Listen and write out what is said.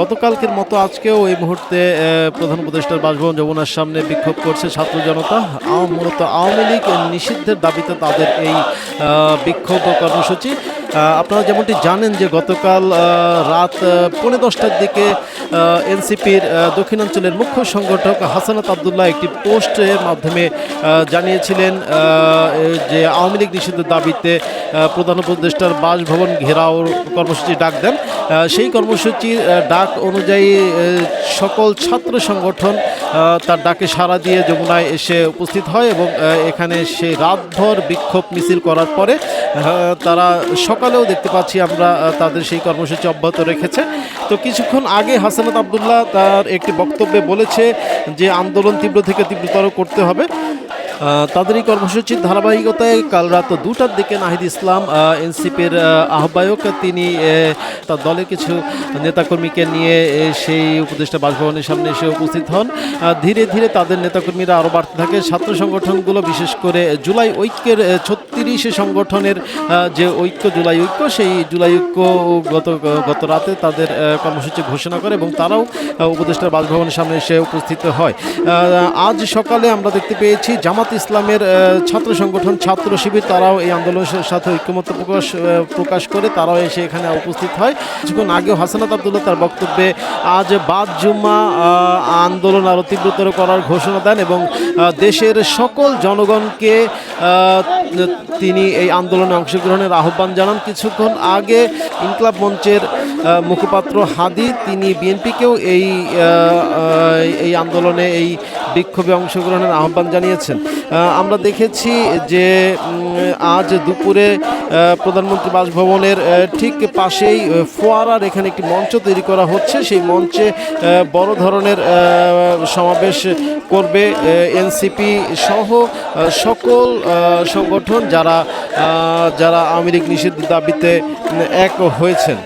গতকালকের মতো আজকেও এই মুহূর্তে প্রধান উপদেষ্টার বাসভবন যমুনার সামনে বিক্ষোভ করছে ছাত্র জনতা। মূলত আওয়ামী লীগ নিষিদ্ধের দাবিতে তাদের এই বিক্ষোভ কর্মসূচি। আপনারা যেমনটি জানেন যে গতকাল রাত 10:45টার দিকে এনসিপির দক্ষিণাঞ্চলের মুখ্য সংগঠক হাসানাত আবদুল্লাহ একটি পোস্টের মাধ্যমে জানিয়েছিলেন যে আওয়ামী লীগ নিষিদ্ধের দাবিতে প্রধান উপদেষ্টার বাসভবন ঘেরাও কর্মসূচি ডাক দেন। সেই কর্মসূচির ডাক অনুযায়ী সকল ছাত্র সংগঠন তার ডাকে সাড়া দিয়ে যমুনায় এসে উপস্থিত হয় এবং এখানে সেই রাতভর বিক্ষোভ মিছিল করার পরে তারা সকালেও দেখতে পাচ্ছি আমরা তাদের সেই কর্মসূচি অব্যাহত রেখেছে। তো কিছুক্ষণ আগে হাসানাত আবদুল্লাহ তার একটি বক্তব্যে বলেছে যে আন্দোলন তীব্র থেকে তীব্রতর করতে হবে। তাদের এই কর্মসূচির ধারাবাহিকতায় কাল রাত 2টার দিকে নাহিদ ইসলাম এনসিপির আহ্বায়ক তিনি তার দলের কিছু নেতাকর্মীকে নিয়ে সেই উপদেষ্টা বাসভবনের সামনে এসে উপস্থিত হন। ধীরে ধীরে তাদের নেতাকর্মীরা আরও বাড়তে থাকে। ছাত্র সংগঠনগুলো বিশেষ করে জুলাই ঐক্যের 36 সংগঠনের যে ঐক্য জুলাই ঐক্য সেই জুলাই ঐক্য গত রাতে তাদের কর্মসূচি ঘোষণা করে এবং তারাও উপদেষ্টার বাসভবনের সামনে এসে উপস্থিত হয়। আজ সকালে আমরা দেখতে পেয়েছি জামাত ইসলামের ছাত্র সংগঠন ছাত্র শিবির তারাও এই আন্দোলনের সাথে ঐক্যমত্য প্রকাশ করে তারাও এসে এখানে উপস্থিত হয়। কিছুক্ষণ আগেও হাসানাত আবদুল্লাহ তার বক্তব্যে আজ বাদ জুম্মা আন্দোলন আরও তীব্রতর করার ঘোষণা দেন এবং দেশের সকল জনগণকে তিনি এই আন্দোলনে অংশগ্রহণের আহ্বান জানান। কিছুক্ষণ আগে ইনকলাব মঞ্চের মুখপাত্র হাদি তিনি বিএনপিকেও এই আন্দোলনে এই বিক্ষোভে অংশগ্রহণের আহ্বান জানিয়েছেন। আমরা দেখেছি যে আজ দুপুরে প্রধানমন্ত্রী বাসভবনের ঠিক পাশেই ফোয়ারার এখানে একটি মঞ্চ তৈরি করা হচ্ছে। সেই মঞ্চে বড় ধরনের সমাবেশ করবে এনসিপি সহ সকল সংগঠন যারা আওয়ামী লীগ নিষিদ্ধের দাবিতে এক হয়েছেন।